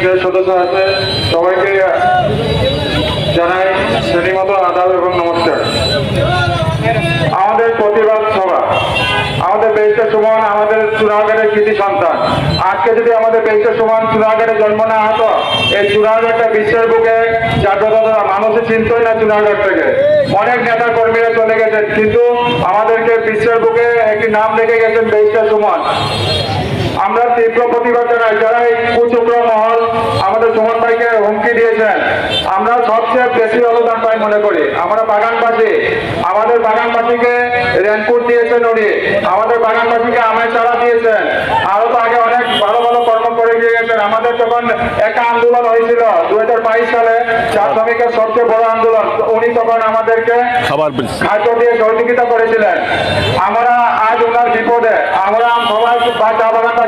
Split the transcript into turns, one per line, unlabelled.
যে সদস্য আছে সবাইকে জানাই শ্রেণীমতো আদাব এবং নমস্কার। আমাদের প্রতিবাদ সভা, আমাদের বেইস্টার সুমন আমাদের চুনারঘাটের কৃতি সন্তান। আজকে যদি আমাদের বেইস্টার সুমন চুনারঘাটে জন্ম না হতো, এই চুনারঘাটটা বিশ্বের বুকে জাগ্রত মানুষের চিন্তই না। চুনারঘাট থেকে অনেক নেতা কর্মীরা চলে গেছেন, কিন্তু আমাদেরকে বিশ্বের বুকে একটি নাম রেখে গেছেন বেইস্টার সুমন। আমরা তীব্র প্রতিবাদ জানাই যারা এই কুচক্র মহল আমাদের সুমন ভাইকে হুমকি দিয়েছেন। আমরা সবচেয়ে বেশি অবদান পাই মনে করি আমরা বাগানবাসী। আমাদের বাগানবাসীকে রেনকোট দিয়েছেন উনি, আমাদের বাগানবাসীকে আমের চারা দিয়েছেন। আরো তো আগে অনেক ভালো ভালো কর্ম করে দিয়ে গেছেন। আমাদের যখন একটা আন্দোলন হয়েছিল 2022 সালে, চা শ্রমিকের সবচেয়ে বড় আন্দোলন, উনি তখন আমাদেরকে খাদ্য দিয়ে সহযোগিতা করেছিলেন। আমরা আজ ওনার বিপদে আমরা সবাই চা বাগান